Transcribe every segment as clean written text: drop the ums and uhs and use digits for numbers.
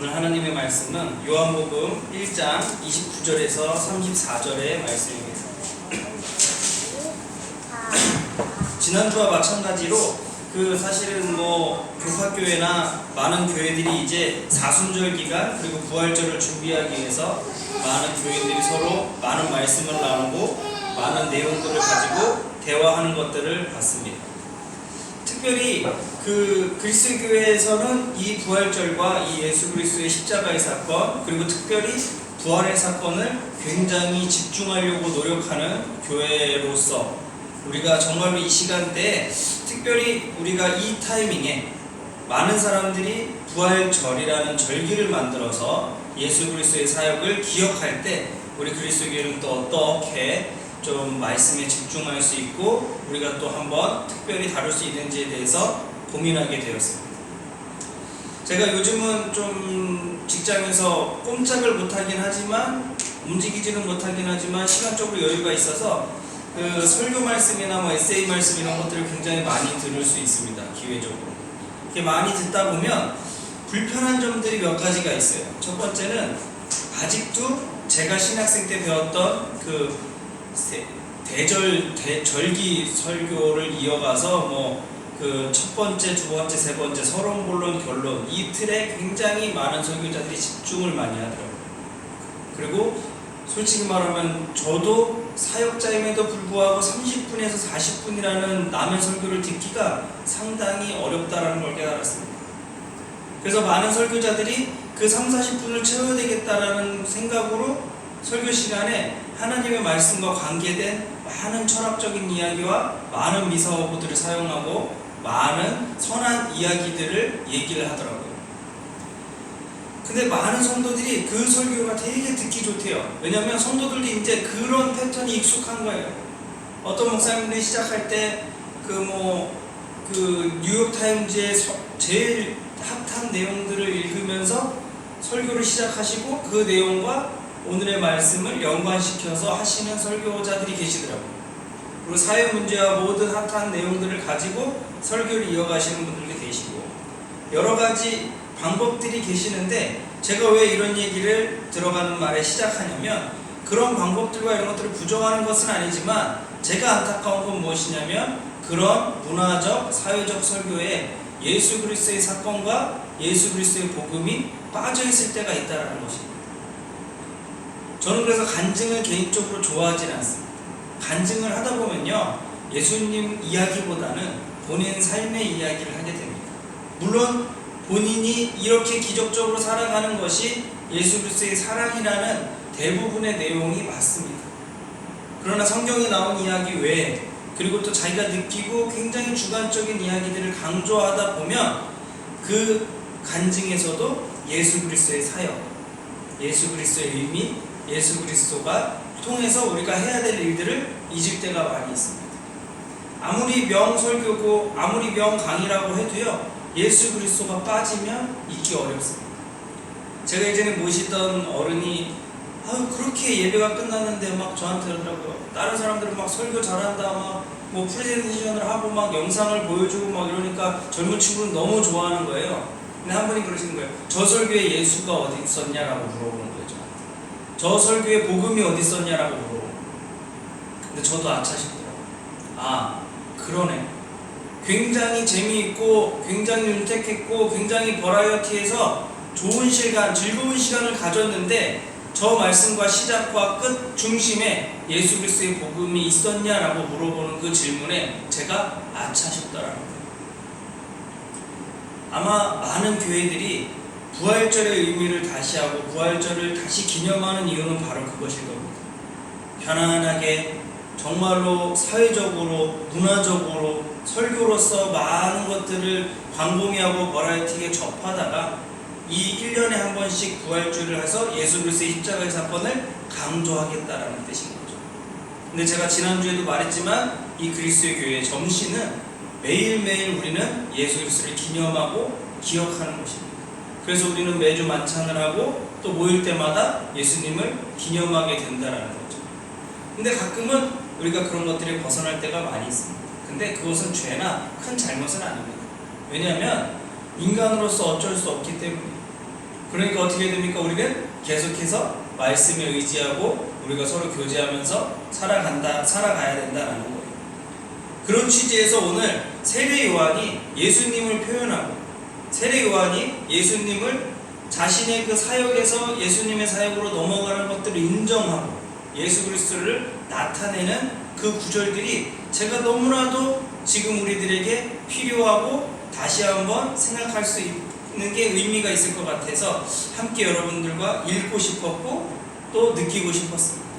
오늘 하나님의 말씀은 요한복음 1장 29절에서 34절의 말씀입니다. 지난주와 마찬가지로 사실은 교파교회나 많은 교회들이 이제 사순절 기간 그리고 부활절을 준비하기 위해서 많은 교인들이 서로 많은 말씀을 나누고 많은 내용들을 가지고 대화하는 것들을 봤습니다. 특별히 그리스도교회에서는 이 부활절과 이 예수 그리스도의 십자가의 사건 그리고 특별히 부활의 사건을 굉장히 집중하려고 노력하는 교회로서 우리가 정말로 이 시간대에 특별히 우리가 이 타이밍에 많은 사람들이 부활절이라는 절기를 만들어서 예수 그리스도의 사역을 기억할 때 우리 그리스도교회는 또 어떻게 좀 말씀에 집중할 수 있고 우리가 또 한번 특별히 다룰 수 있는지에 대해서 고민하게 되었습니다. 제가 요즘은 좀 직장에서 꼼짝을 못하긴 하지만 움직이지는 못하긴 하지만 시간적으로 여유가 있어서 설교 말씀이나 에세이 말씀 이런 것들을 굉장히 많이 들을 수 있습니다. 기회적으로 이렇게 많이 듣다 보면 불편한 점들이 몇 가지가 있어요. 첫 번째는 아직도 제가 신학생 때 배웠던 절기 설교를 이어가서 첫 번째, 두 번째, 세 번째 서론, 본론, 결론 이 틀에 굉장히 많은 설교자들이 집중을 많이 하더라고요. 그리고 솔직히 말하면 저도 사역자임에도 불구하고 30분에서 40분이라는 남의 설교를 듣기가 상당히 어렵다라는 걸 깨달았습니다. 그래서 많은 설교자들이 30-40분을 채워야 되겠다라는 생각으로 설교 시간에 하나님의 말씀과 관계된 많은 철학적인 이야기와 많은 미사어구들을 사용하고 많은 선한 이야기들을 얘기를 하더라고요. 근데 많은 성도들이 그 설교가 되게 듣기 좋대요. 왜냐하면 성도들도 이제 그런 패턴이 익숙한 거예요. 어떤 목사님들이 시작할 때 뉴욕타임즈의 제일 핫한 내용들을 읽으면서 설교를 시작하시고 그 내용과 오늘의 말씀을 연관시켜서 하시는 설교자들이 계시더라고요. 그리고 사회 문제와 모든 핫한 내용들을 가지고 설교를 이어가시는 분들도 계시고 여러 가지 방법들이 계시는데 제가 왜 이런 얘기를 들어가는 말에 시작하냐면 그런 방법들과 이런 것들을 부정하는 것은 아니지만 제가 안타까운 건 무엇이냐면 그런 문화적, 사회적 설교에 예수 그리스도의 사건과 예수 그리스도의 복음이 빠져있을 때가 있다는 것입니다. 저는 그래서 간증을 개인적으로 좋아하지는 않습니다. 간증을 하다 보면요 예수님 이야기보다는 본인 삶의 이야기를 하게 됩니다. 물론 본인이 이렇게 기적적으로 살아가는 것이 예수 그리스도의 사랑이라는 대부분의 내용이 맞습니다. 그러나 성경에 나온 이야기 외에 그리고 또 자기가 느끼고 굉장히 주관적인 이야기들을 강조하다 보면 그 간증에서도 예수 그리스도의 사역, 예수 그리스도의 의미, 예수 그리스도가 통해서 우리가 해야 될 일들을 잊을 때가 많이 있습니다. 아무리 명설교고 아무리 명강의라고 해도요 예수 그리스도가 빠지면 잊기 어렵습니다. 제가 예전에 모시던 어른이 그렇게 예배가 끝났는데 막 저한테 그러더라고요. 다른 사람들은 막 설교 잘한다 프레젠테이션을 하고 막 영상을 보여주고 막 이러니까 젊은 친구는 너무 좋아하는 거예요. 근데 한 분이 그러시는 거예요. 저 설교에 예수가 어디 있었냐라고 물어보는 거예요. 저 설교에 복음이 어디 있었냐라고 물어보는 거예요. 근데 저도 아차 싶더라고요. 그러네. 굉장히 재미있고 굉장히 윤택했고 굉장히 버라이어티해서 좋은 시간, 즐거운 시간을 가졌는데 저 말씀과 시작과 끝 중심에 예수 그리스도의 복음이 있었냐라고 물어보는 그 질문에 제가 아차 싶더라고요. 아마 많은 교회들이 부활절의 의미를 다시 하고 부활절을 다시 기념하는 이유는 바로 그것일 겁니다. 편안하게 정말로 사회적으로 문화적으로 설교로서 많은 것들을 광범위하고 버라이어티하게 접하다가 이 1년에 한 번씩 부활주를 해서 예수 그리스도의 십자가의 사건을 강조하겠다라는 뜻인 거죠. 근데 제가 지난주에도 말했지만 이 그리스도의 교회의 점신은 매일매일 우리는 예수 그리스도를 기념하고 기억하는 것입니다. 그래서 우리는 매주 만찬을 하고 또 모일 때마다 예수님을 기념하게 된다라는 거죠. 근데 가끔은 우리가 그런 것들이 벗어날 때가 많이 있습니다. 근데 그것은 죄나 큰 잘못은 아닙니다. 왜냐하면 인간으로서 어쩔 수 없기 때문에 그러니까 어떻게 됩니까? 우리는 계속해서 말씀에 의지하고 우리가 서로 교제하면서 살아가야 된다라는 거예요. 그런 취지에서 오늘 세례 요한이 예수님을 표현하고 세례 요한이 예수님을 자신의 그 사역에서 예수님의 사역으로 넘어가는 것들을 인정하고 예수 그리스도를 나타내는 그 구절들이 제가 너무나도 지금 우리들에게 필요하고 다시 한번 생각할 수 있는 게 의미가 있을 것 같아서 함께 여러분들과 읽고 싶었고 또 느끼고 싶었습니다.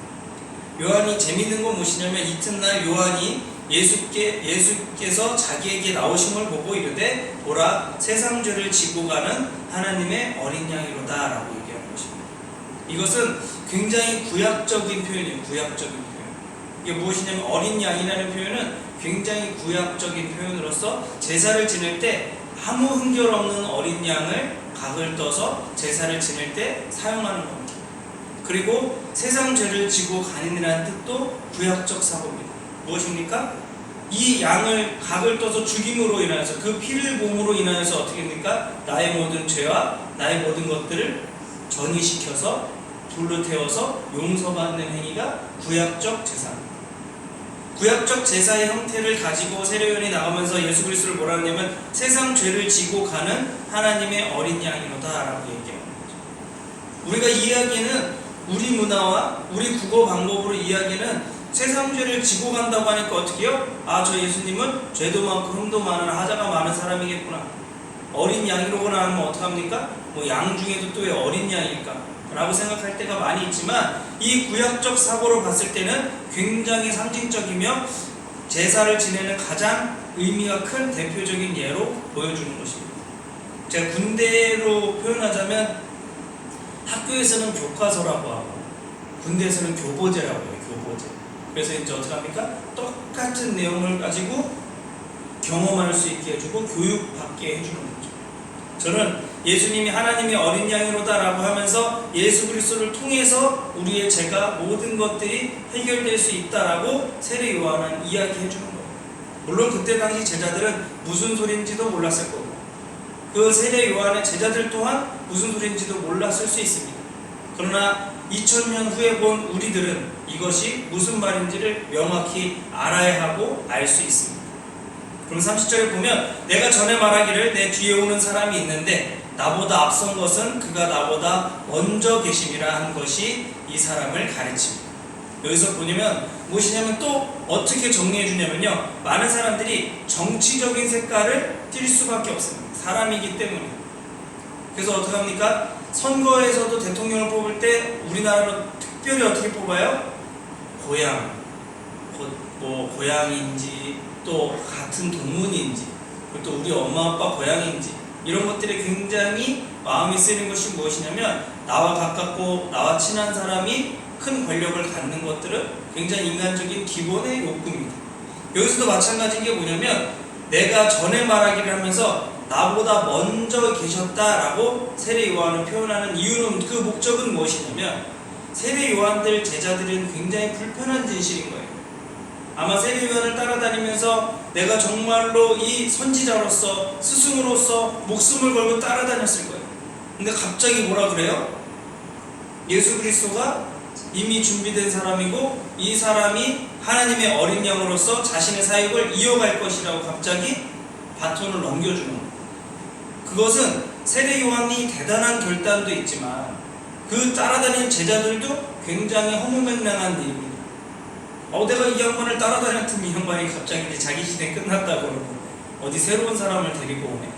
요한이 재밌는 건 무엇이냐면 이튿날 요한이 예수께서 자기에게 나오심을 보고 이르되 보라 세상 죄를 지고 가는 하나님의 어린 양이로다 라고 얘기하는 것입니다. 이것은 굉장히 구약적인 표현이에요. 구약적인 표현. 이게 무엇이냐면 어린 양이라는 표현은 굉장히 구약적인 표현으로서 제사를 지낼 때 아무 흔결 없는 어린 양을 각을 떠서 제사를 지낼 때 사용하는 겁니다. 그리고 세상 죄를 지고 가는이라는 뜻도 구약적 사고입니다. 무엇입니까? 이 양을 각을 떠서 죽임으로 인하여서 그 피를 몸으로 인하여서 어떻게 됩니까? 나의 모든 죄와 나의 모든 것들을 전이시켜서 불로 태워서 용서받는 행위가 구약적 제사입니다. 구약적 제사의 형태를 가지고 세례요한이 나가면서 예수 그리스도를 뭐라 하냐면 세상 죄를 지고 가는 하나님의 어린 양이로다 라고 얘기하는 거죠. 우리가 이야기는 우리 문화와 우리 국어 방법으로 이야기는 세상 죄를 지고 간다고 하니까 어떻게 해요? 아, 저 예수님은 죄도 많고 흠도 많은 하자가 많은 사람이겠구나. 어린 양이로구나 하면 어떡합니까? 뭐 양 중에도 또 왜 어린 양일까? 라고 생각할 때가 많이 있지만 이 구약적 사고로 봤을 때는 굉장히 상징적이며 제사를 지내는 가장 의미가 큰 대표적인 예로 보여주는 것입니다. 제가 군대로 표현하자면 학교에서는 교과서라고 하고 군대에서는 교보제라고 해요. 교보제. 그래서 이제 어떻게 합니까? 똑같은 내용을 가지고 경험할 수 있게 해주고 교육받게 해주는 거죠. 저는 예수님이 하나님의 어린 양이로다 라고 하면서 예수 그리스도를 통해서 우리의 죄가 모든 것들이 해결될 수 있다라고 세례 요한은 이야기해 주는 거예요. 물론 그때 당시 제자들은 무슨 소리인지도 몰랐을 거고 그 세례 요한의 제자들 또한 무슨 소리인지도 몰랐을 수 있습니다. 그러나 2000년 후에 본 우리들은 이것이 무슨 말인지를 명확히 알아야 하고 알 수 있습니다. 그럼 30절에 보면 내가 전에 말하기를 내 뒤에 오는 사람이 있는데 나보다 앞선 것은 그가 나보다 먼저 계심이라 한 것이 이 사람을 가르칩니다. 여기서 보냐면 무엇이냐면 또 어떻게 정리해 주냐면요, 많은 사람들이 정치적인 색깔을 띌 수밖에 없습니다. 사람이기 때문에. 그래서 어떻게 합니까? 선거에서도 대통령을 뽑을 때 우리나라로 특별히 어떻게 뽑아요? 고향인지 또 같은 동문인지 그리고 또 우리 엄마 아빠 고향인지 이런 것들이 굉장히 마음이 쓰이는 것이 무엇이냐면 나와 가깝고 나와 친한 사람이 큰 권력을 갖는 것들은 굉장히 인간적인 기본의 욕구입니다. 여기서도 마찬가지인 게 뭐냐면 내가 전에 말하기를 하면서 나보다 먼저 계셨다라고 세례 요한을 표현하는 이유는 그 목적은 무엇이냐면 세례 요한들 제자들은 굉장히 불편한 진실인 거예요. 아마 세례 요한을 따라다니면서 내가 정말로 이 선지자로서 스승으로서 목숨을 걸고 따라다녔을 거예요. 근데 갑자기 뭐라 그래요? 예수 그리스도가 이미 준비된 사람이고 이 사람이 하나님의 어린 양으로서 자신의 사역을 이어갈 것이라고 갑자기 바톤을 넘겨주는 거예요. 그것은 세례 요한이 대단한 결단도 있지만 그 따라다니는 제자들도 굉장히 허무맹랑한 일입니다. 내가 이 양반을 따라다녔더니 이 양반이 갑자기 이제 자기 시대 끝났다고 그러고 어디 새로운 사람을 데리고 오네.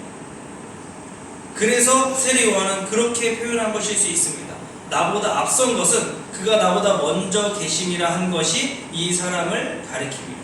그래서 세례 요한은 그렇게 표현한 것일 수 있습니다. 나보다 앞선 것은 그가 나보다 먼저 계심이라 한 것이 이 사람을 가리킵니다.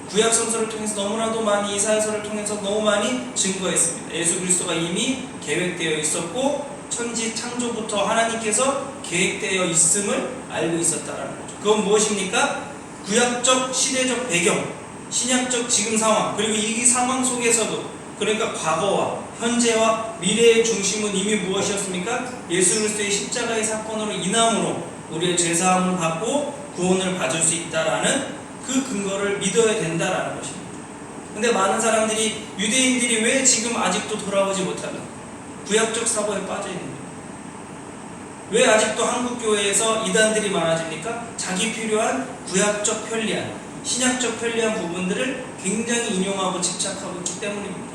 구약 성서를 통해서 너무나도 많이 이사야서를 통해서 너무 많이 증거했습니다. 예수 그리스도가 이미 계획되어 있었고 천지 창조부터 하나님께서 계획되어 있음을 알고 있었다라는 거죠. 그건 무엇입니까? 구약적 시대적 배경, 신약적 지금 상황, 그리고 이 상황 속에서도 그러니까 과거와 현재와 미래의 중심은 이미 무엇이었습니까? 예수 그리스도의 십자가의 사건으로 인함으로 우리의 죄사함을 받고 구원을 받을 수 있다라는 그 근거를 믿어야 된다라는 것입니다. 근데 많은 사람들이 유대인들이 왜 지금 아직도 돌아오지 못하는 구약적 사고에 빠져 있는 거예요. 왜 아직도 한국 교회에서 이단들이 많아집니까? 자기 필요한 구약적 편리한, 신약적 편리한 부분들을 굉장히 인용하고 집착하고 있기 때문입니다.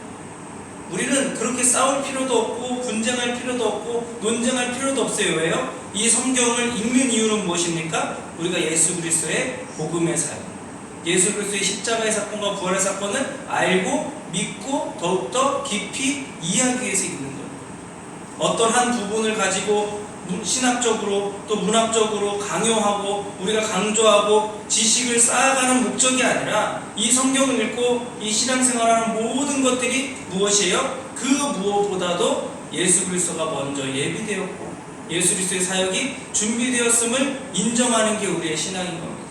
우리는 그렇게 싸울 필요도 없고 분쟁할 필요도 없고 논쟁할 필요도 없어요. 왜요? 이 성경을 읽는 이유는 무엇입니까? 우리가 예수 그리스도의 복음의 사역, 예수 그리스도의 십자가의 사건과 부활의 사건을 알고 믿고 더욱더 깊이 이해하기 위해서 읽는 거예요. 어떤 한 부분을 가지고 신학적으로 또 문학적으로 강요하고 우리가 강조하고 지식을 쌓아가는 목적이 아니라 이 성경을 읽고 이 신앙생활하는 모든 것들이 무엇이에요? 그 무엇보다도 예수 그리스도가 먼저 예비되었고 예수 그리스도의 사역이 준비되었음을 인정하는 게 우리의 신앙인 겁니다.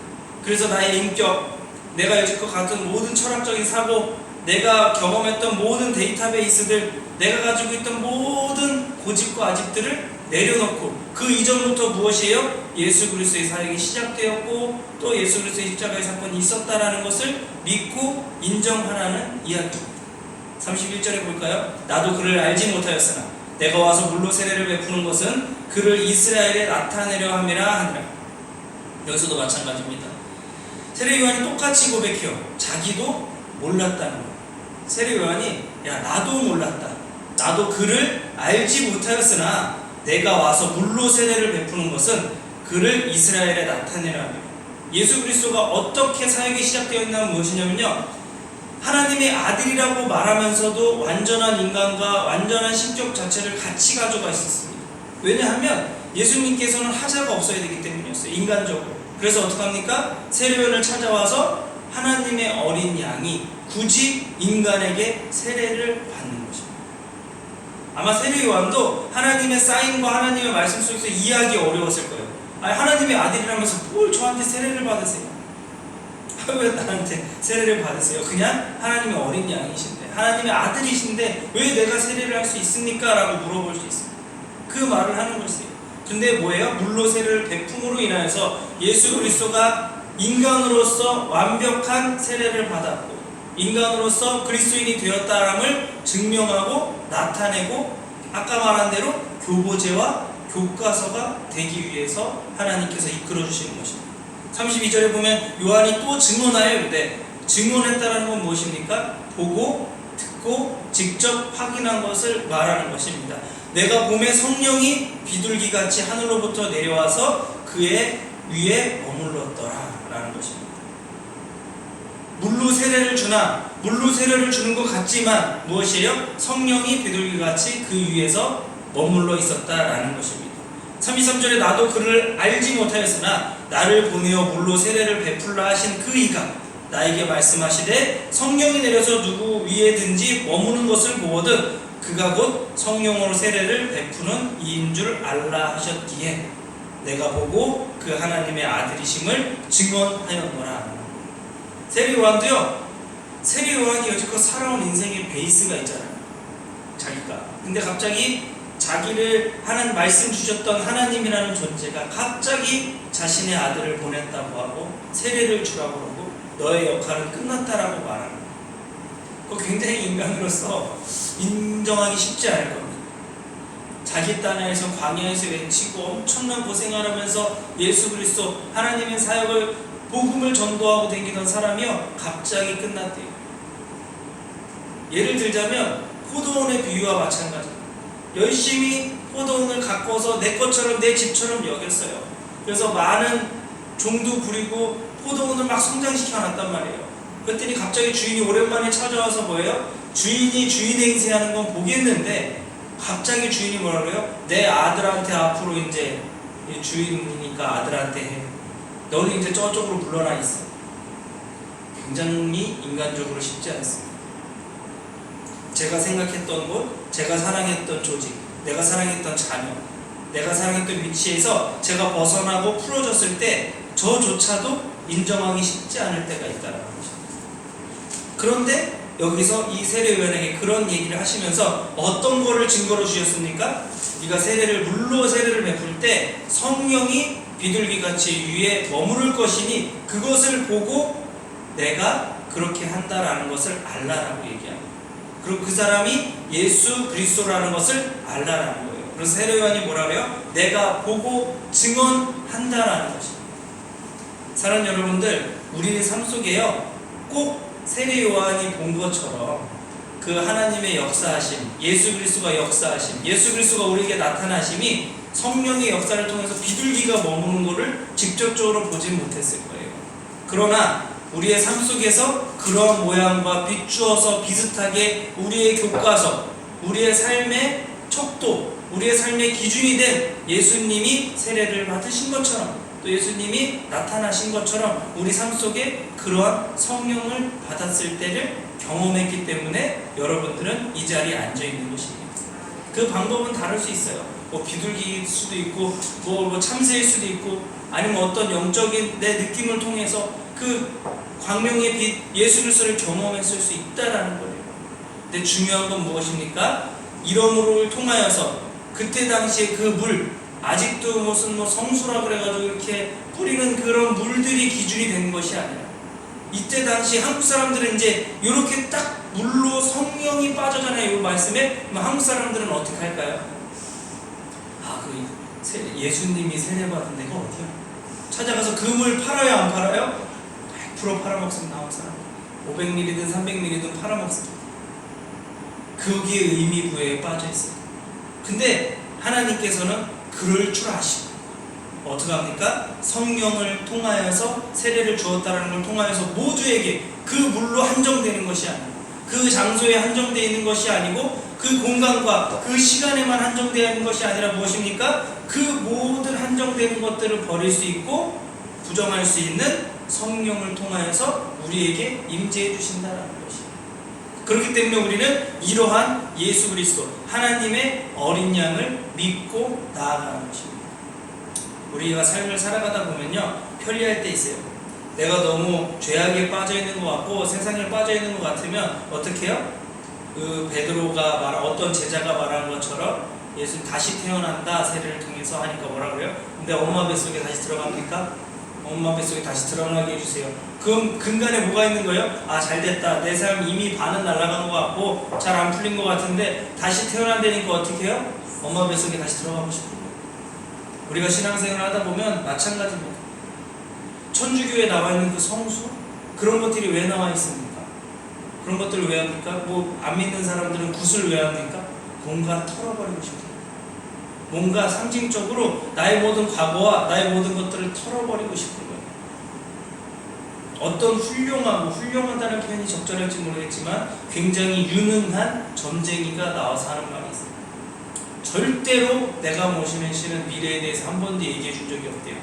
그래서 나의 인격, 내가 여지껏 갖던 모든 철학적인 사고, 내가 경험했던 모든 데이터베이스들, 내가 가지고 있던 모든 고집과 아집들을 내려놓고 그 이전부터 무엇이에요? 예수 그리스도의 사역이 시작되었고 또 예수 그리스도의 십자가의 사건이 있었다라는 것을 믿고 인정하라는 이야기입니다. 31절에 볼까요? 나도 그를 알지 못하였으나 내가 와서 물로 세례를 베푸는 것은 그를 이스라엘에 나타내려 함이라 하니라. 여기서도 마찬가지입니다. 세례 요한이 똑같이 고백해요. 자기도 몰랐다는 거예요. 세례 요한이 야 나도 몰랐다. 나도 그를 알지 못하였으나 내가 와서 물로 세례를 베푸는 것은 그를 이스라엘에 나타내라 합니다. 예수 그리스도가 어떻게 사역이 시작되어 있냐면 무엇이냐면요, 하나님의 아들이라고 말하면서도 완전한 인간과 완전한 신격 자체를 같이 가져가 있었습니다. 왜냐하면 예수님께서는 하자가 없어야 되기 때문이었어요. 인간적으로. 그래서 어떡합니까? 세례요한을 찾아와서 하나님의 어린 양이 굳이 인간에게 세례를 받는 것입니다. 아마 세례요한도 하나님의 사인과 하나님의 말씀 속에서 이해하기 어려웠을 거예요. 아니, 하나님의 아들이라면서 뭘 저한테 세례를 받으세요? 왜 나한테 세례를 받으세요? 그냥 하나님의 어린 양이신데, 하나님의 아들이신데 왜 내가 세례를 할 수 있습니까? 라고 물어볼 수 있습니다. 그 말을 하는 것이에요. 근데 뭐예요? 물로 세례를 베품으로 인하여서 예수 그리스도가 인간으로서 완벽한 세례를 받았고 인간으로서 그리스도인이 되었다함을 증명하고 나타내고 아까 말한 대로 교보제와 교과서가 되기 위해서 하나님께서 이끌어 주시는 것입니다. 32절에 보면 요한이 또 증언하여 이르되, 증언했다는 건 무엇입니까? 보고 듣고 직접 확인한 것을 말하는 것입니다. 내가 봄에 성령이 비둘기같이 하늘로부터 내려와서 그의 위에 머물렀더라 라는 것입니다. 물로 세례를 주나 물로 세례를 주는 것 같지만 무엇이에요? 성령이 비둘기같이 그 위에서 머물러 있었다라는 것입니다. 33절에 나도 그를 알지 못하였으나 나를 보내어 물로 세례를 베풀라 하신 그 이가 나에게 말씀하시되 성령이 내려서 누구 위에든지 머무는 것을 보거든 그가 곧 성령으로 세례를 베푸는 이인 줄 알라 하셨기에 내가 보고 그 하나님의 아들이심을 증언하였노라. 세례 요한도요, 세례 요한이 여지껏 살아온 인생의 베이스가 있잖아요. 자기가. 근데 갑자기 자기를 하는 말씀 주셨던 하나님이라는 존재가 갑자기 자신의 아들을 보냈다고 하고 세례를 주라고 하고 너의 역할은 끝났다라고 말하는 거예요. 그거 굉장히 인간으로서 인정하기 쉽지 않을 겁니다. 자기 땅에서 광야에서 외치고 엄청난 고생을 하면서 예수 그리스도 하나님의 사역을 복음을 전도하고 다니던 사람이요 갑자기 끝났대요. 예를 들자면 포도원의 비유와 마찬가지입니다. 열심히 포도원을 가꿔서 내 것처럼 내 집처럼 여겼어요. 그래서 많은 종도 부리고 포도원을 막 성장시켜 놨단 말이에요. 그랬더니 갑자기 주인이 오랜만에 찾아와서 뭐예요? 주인이 주인 행세하는 건 보겠는데 갑자기 주인이 뭐라 그래요? 내 아들한테 앞으로 이제 주인이니까 아들한테 해. 너는 이제 저쪽으로 물러나 있어. 굉장히 인간적으로 쉽지 않습니다. 제가 생각했던 곳, 제가 사랑했던 조직, 내가 사랑했던 자녀, 내가 사랑했던 위치에서 제가 벗어나고 풀어졌을 때 저조차도 인정하기 쉽지 않을 때가 있다는 것입니다. 그런데 여기서 이 세례요한에게 그런 얘기를 하시면서 어떤 거를 증거로 주셨습니까? 네가 물로 세례를 베풀 때 성령이 비둘기같이 위에 머무를 것이니 그것을 보고 내가 그렇게 한다라는 것을 알라라고 얘기합니다. 그리고 그 사람이 예수 그리스도라는 것을 알라라는 거예요. 그래서 세례 요한이 뭐라 그래요? 내가 보고 증언한다라는 것입니다. 사랑하는 여러분들, 우리의 삶 속에요, 꼭 세례 요한이 본 것처럼 그 하나님의 역사하심, 예수 그리스도가 역사하심, 예수 그리스도가 우리에게 나타나심이 성령의 역사를 통해서 비둘기가 머무는 것을 직접적으로 보진 못했을 거예요. 그러나 우리의 삶 속에서 그런 모양과 비추어서 비슷하게 우리의 교과서, 우리의 삶의 척도, 우리의 삶의 기준이 된 예수님이 세례를 받으신 것처럼, 또 예수님이 나타나신 것처럼 우리 삶 속에 그러한 성령을 받았을 때를 경험했기 때문에 여러분들은 이 자리에 앉아 있는 것입니다. 그 방법은 다를 수 있어요. 뭐 비둘기일 수도 있고, 뭐 참새일 수도 있고, 아니면 어떤 영적인 내 느낌을 통해서 그 광명의 빛 예수 그리스도를 경험했을 수 있다라는 거예요. 근데 중요한 건 무엇입니까? 이러므로를 통하여서 그때 당시에 그 물, 아직도 무슨 성수라 그래가지고 이렇게 뿌리는 그런 물들이 기준이 된 것이 아니라, 이때 당시 한국 사람들은 이제 이렇게 딱 물로 성령이 빠져잖아요. 이 말씀에. 그럼 한국 사람들은 어떻게 할까요? 예수님이 세례받은 데가 어디야? 찾아가서 그 물 팔아요, 안 팔아요? 100% 팔아먹습니다. 한국 사람 500ml든 300ml든 팔아먹습니다. 거기에 의미 부여에 빠져있어요. 근데 하나님께서는 그럴 줄 아시고 어떻게 합니까? 성령을 통하여서 세례를 주었다는 걸 통하여서 모두에게 그 물로 한정되는 것이 아니고, 그 장소에 한정되어 있는 것이 아니고, 그 공간과 그 시간에만 한정되어 있는 것이 아니라 무엇입니까? 그 모든 한정되는 것들을 버릴 수 있고 부정할 수 있는 성령을 통하여서 우리에게 임재해 주신다는 것입니다. 그렇기 때문에 우리는 이러한 예수 그리스도 하나님의 어린 양을 믿고 나아가는 것입니다. 우리가 삶을 살아가다 보면요, 편리할 때 있어요. 내가 너무 죄악에 빠져 있는 것 같고 세상에 빠져 있는 것 같으면 어떻게 해요? 그 베드로가 어떤 제자가 말한 것처럼 예수 다시 태어난다 세례를 통해서 하니까 뭐라 그래요? 근데 엄마 뱃속에 다시 들어갑니까? 엄마 뱃속에 다시 들어가게 해주세요. 그럼 근간에 뭐가 있는 거예요? 아, 잘됐다. 내 삶 이미 반은 날아간 것 같고 잘 안 풀린 것 같은데 다시 태어난다니까 어떻게 해요? 엄마 뱃속에 다시 들어가고 싶은 거예요. 우리가 신앙생활을 하다 보면 마찬가지입니다. 천주교에 나와 있는 그 성수, 그런 것들이 왜 나와 있습니까? 그런 것들을 왜 합니까? 안 믿는 사람들은 굿을 왜 합니까? 뭔가 털어버리고 싶어요. 뭔가 상징적으로 나의 모든 과거와 나의 모든 것들을 털어버리고 싶은 거예요. 어떤 훌륭하다는 표현이 적절할지 모르겠지만 굉장히 유능한 점쟁이가 나와서 하는 말이 있어요. 절대로 내가 모시는 신은 미래에 대해서 한 번도 얘기해 준 적이 없대요.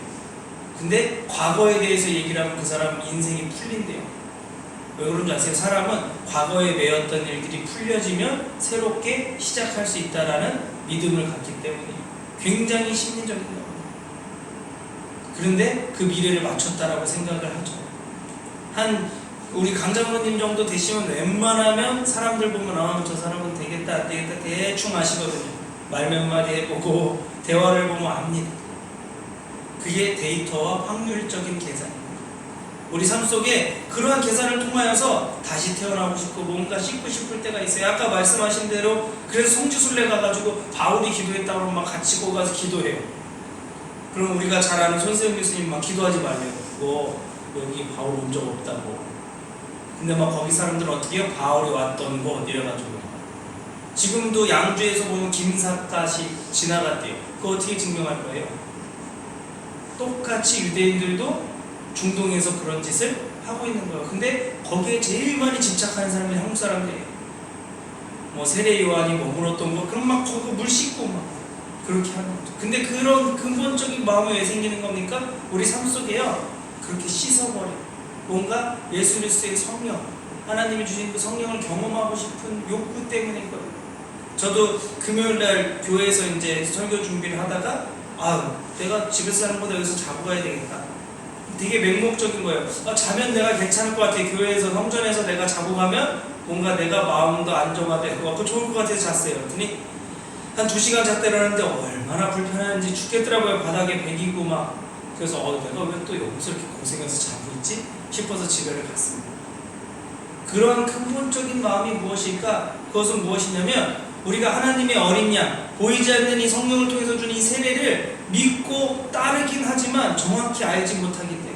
근데 과거에 대해서 얘기를 하면 그 사람 인생이 풀린대요. 왜 그런지 아세요? 사람은 과거에 매였던 일들이 풀려지면 새롭게 시작할 수 있다라는 믿음을 갖기 때문이에요. 굉장히 심리적인 겁니다. 그런데 그 미래를 맞췄다라고 생각을 하죠. 우리 강장로님 정도 되시면 웬만하면 사람들 보면 저 사람은 되겠다 안 되겠다 대충 아시거든요. 말 몇 마디 해보고 대화를 보면 압니다. 그게 데이터와 확률적인 계산입니다. 우리 삶 속에 그러한 계산을 통하여서 다시 태어나고 싶고 뭔가 씻고 싶을 때가 있어요. 아까 말씀하신 대로 그래서 성지순례 가가지고 바울이 기도했다고 하면 막 같이 거기 가서 기도해요. 그럼 우리가 잘 아는 손세영 교수님 막 기도하지 말래요. 여기 바울 온 적 없다고. 근데 막 거기 사람들은 어떻게 해요? 바울이 왔던 곳 이래가지고 지금도 양주에서 보면 김삿갓이 지나갔대요. 그거 어떻게 증명할 거예요? 똑같이 유대인들도 중동에서 그런 짓을 하고 있는 거예요. 근데 거기에 제일 많이 집착하는 사람이 한국 사람들이에요. 세례 요한이 머물었던 거, 그럼 막 거기 물 씻고 막 그렇게 하는 거죠. 근데 그런 근본적인 마음이 왜 생기는 겁니까? 우리 삶 속에요, 그렇게 씻어버리고 뭔가 예수 그리스도의 성령, 하나님이 주신 그 성령을 경험하고 싶은 욕구 때문이거든요. 저도 금요일날 교회에서 이제 설교 준비를 하다가 내가 집에서 자는 것보다 여기서 자고 가야 되겠다. 되게 맹목적인 거예요. 자면 내가 괜찮을 것 같아. 교회에서 성전에서 내가 자고 가면 뭔가 내가 마음도 안정화될 것 같고 좋을 것 같아서 잤어요. 그랬더니 한 2시간 잤다 일어났는데 얼마나 불편한지 죽겠더라고요. 바닥에 베기고 막. 그래서 내가 왜 또 여기서 이렇게 고생해서 자고 있지? 싶어서 집에를 갔습니다. 그런 근본적인 마음이 무엇일까? 그것은 무엇이냐면 우리가 하나님의 어린 양, 보이지 않는 이 성령을 통해서 준 이 세례를 믿고 따르긴 하지만 정확히 알지 못하기 때문에,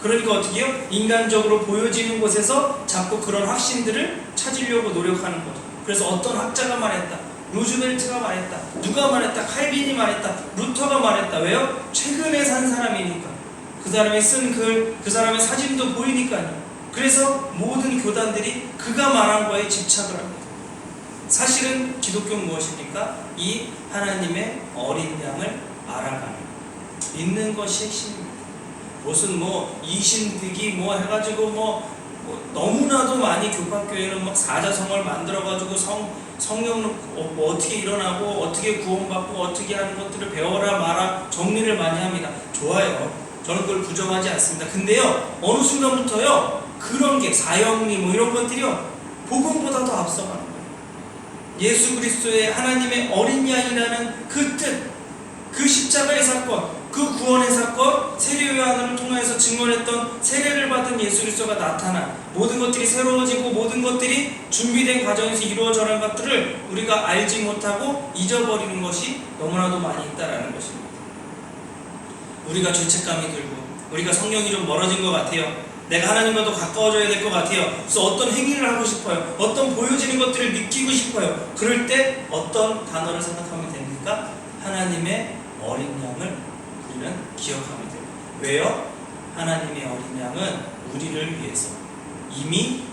그러니까 어떻게 해요? 인간적으로 보여지는 곳에서 자꾸 그런 확신들을 찾으려고 노력하는 거죠. 그래서 어떤 학자가 말했다, 루즈벨트가 말했다, 누가 말했다, 칼빈이 말했다, 루터가 말했다. 왜요? 최근에 산 사람이니까. 그 사람이 쓴 글, 그 사람의 사진도 보이니까요. 그래서 모든 교단들이 그가 말한 거에 집착을 합니다. 사실은 기독교는 무엇입니까? 이 하나님의 어린 양을 알아가는, 믿는 것이 핵심입니다. 무슨 이신득이 해가지고 너무나도 많이 교파교회는 막 사자성어를 만들어가지고 성령은 어떻게 일어나고 어떻게 구원받고 어떻게 하는 것들을 배워라 마라 정리를 많이 합니다. 좋아요. 저는 그걸 부정하지 않습니다. 근데요, 어느 순간부터요, 그런 게 사형리 이런 것들이요, 복음보다 더 앞서가는 거예요. 예수 그리스도의 하나님의 어린 양이라는 그 뜻, 그 십자가의 사건, 그 구원의 사건, 세례 요한을 통해서 증언했던 세례를 받은 예수 그리스도가 나타나 모든 것들이 새로워지고 모든 것들이 준비된 과정에서 이루어져가는 것들을 우리가 알지 못하고 잊어버리는 것이 너무나도 많이 있다라는 것입니다. 우리가 죄책감이 들고 우리가 성령이 좀 멀어진 것 같아요. 내가 하나님과 더 가까워져야 될 것 같아요. 그래서 어떤 행위를 하고 싶어요. 어떤 보여지는 것들을 느끼고 싶어요. 그럴 때 어떤 단어를 생각하면 됩니까? 하나님의 어린 양을 우리는 기억하면 돼요. 왜요? 하나님의 어린 양은 우리를 위해서 이미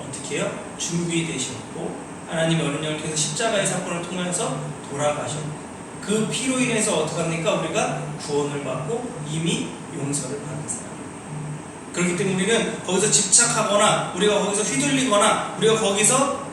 어떻게 해요? 준비되셨고, 하나님의 어린 양을 통해서 십자가의 사건을 통해서 돌아가셨고, 그 피로 인해서 어떻게 합니까? 우리가 구원을 받고 이미 용서를 받는 사람. 그렇기 때문에 우리는 거기서 집착하거나 우리가 거기서 휘둘리거나 우리가 거기서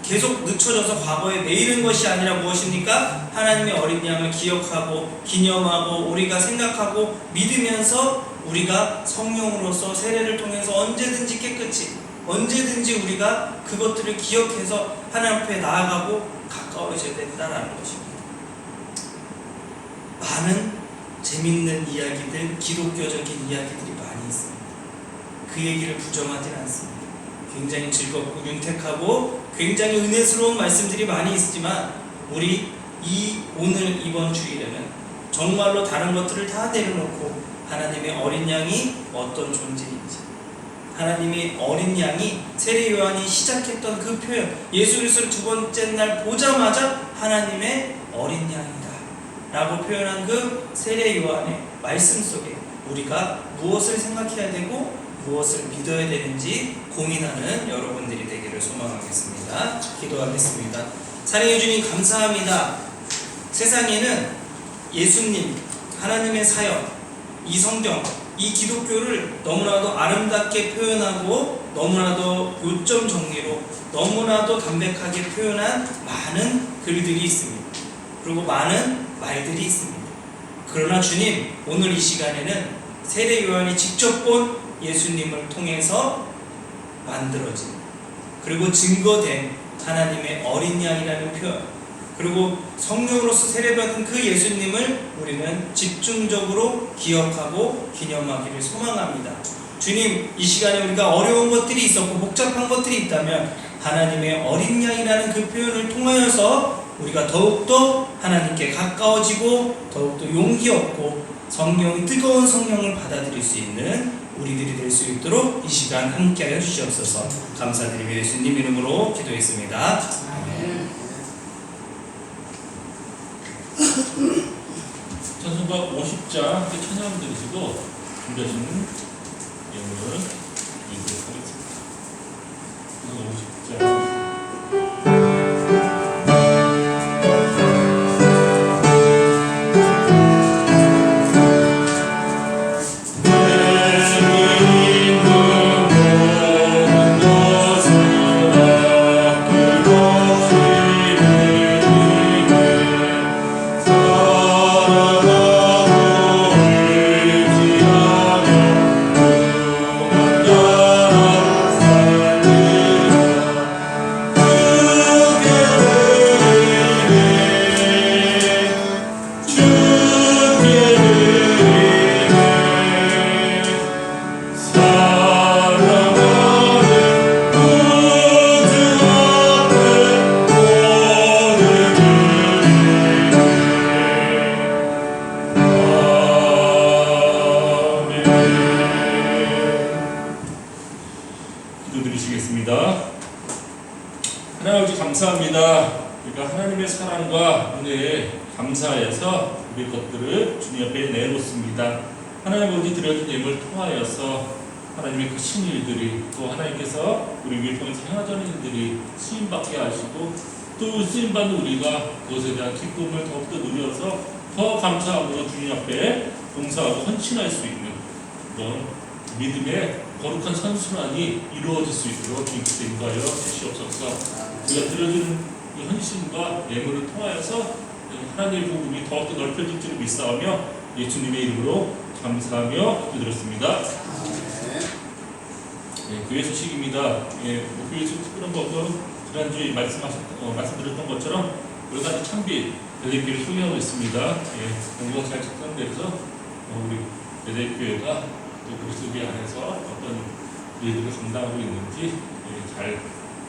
계속 늦춰져서 과거에 매이는 것이 아니라 무엇입니까? 하나님의 어린 양을 기억하고 기념하고 우리가 생각하고 믿으면서 우리가 성령으로서 세례를 통해서 언제든지 깨끗이, 언제든지 우리가 그것들을 기억해서 하나님 앞에 나아가고 가까워져야 된다는 것입니다. 많은 재밌는 이야기들, 기독교적인 이야기들이 많이 있습니다. 그 얘기를 부정하진 않습니다. 굉장히 즐겁고 윤택하고 굉장히 은혜스러운 말씀들이 많이 있지만, 우리 오늘 이번 주일에는 정말로 다른 것들을 다 내려놓고 하나님의 어린 양이 어떤 존재인지, 하나님의 어린 양이 세례 요한이 시작했던 그 표현, 예수 그리스도를 두 번째 날 보자마자 하나님의 어린 양이다 라고 표현한 그 세례 요한의 말씀 속에 우리가 무엇을 생각해야 되고 무엇을 믿어야 되는지 고민하는 여러분들이 되기를 소망하겠습니다. 기도하겠습니다. 사랑해 주님 감사합니다. 세상에는 예수님, 하나님의 사역, 이 성경, 이 기독교를 너무나도 아름답게 표현하고 너무나도 요점 정리로 너무나도 담백하게 표현한 많은 글들이 있습니다. 그리고 많은 말들이 있습니다. 그러나 주님, 오늘 이 시간에는 세례 요한이 직접 본 예수님을 통해서 만들어진, 그리고 증거된 하나님의 어린 양이라는 표현, 그리고 성령으로서 세례받은 그 예수님을 우리는 집중적으로 기억하고 기념하기를 소망합니다. 주님, 이 시간에 우리가 어려운 것들이 있었고 복잡한 것들이 있다면 하나님의 어린 양이라는 그 표현을 통하여서 우리가 더욱더 하나님께 가까워지고 더욱더 용기 얻고 성령의 뜨거운 성령을 받아들일 수 있는 우리들이 될 수 있도록 이 시간 함께하여 주시옵소서. 감사드리며 예수님 이름으로 기도했습니다. 아멘. 찬송가 50장 함께 찬양 드리시고 준비하시는 예물을 드리도록 하겠습니다. 50장 감사합니다. 그러니까 하나님의 사랑과 은혜에 감사해서 우리 것들을 주님 앞에 내놓습니다. 하나님 아버지 드려진 예물 통하여서 하나님의 그 신일들이 또 하나님께서 우리 위에 통해서 행하자는 일들이 쓰임받게 하시고 또 쓰임받는 우리가 그것에 대한 기쁨을 더욱더 누려서 더 감사함으로 주님 앞에 봉사하고 헌신할 수 있는 그런 믿음의 거룩한 선순환이 이루어질 수 있도록 주님께서 인도하여 주시옵소서. 우리가 드려지는 이 헌신과 예물을 통하여서 하나님의 복음이 더욱더 넓혀질 줄을 믿사오며 예수님의 이름으로 감사하며 기도드렸습니다. 교회 소식입니다. 교회 소식 특별한 것도 지난주에 말씀드렸던 것처럼 여러 가지 창비 대대교회를 소개하고 있습니다. 공부가 잘 작성돼서 우리 대대교회가 또 그리스도교 안에서 어떤 일들을 감당하고 있는지 잘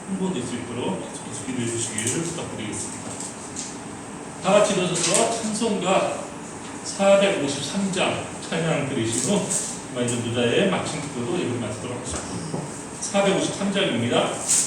홍보될 수 있도록 계속 기도해 주시기를 부탁드리겠습니다. 다 같이 일어서서 찬송가 453장 찬양 들으신 후 마이전도자의 마침 기도로 예배를 마치도록 하겠습니다. 453장입니다.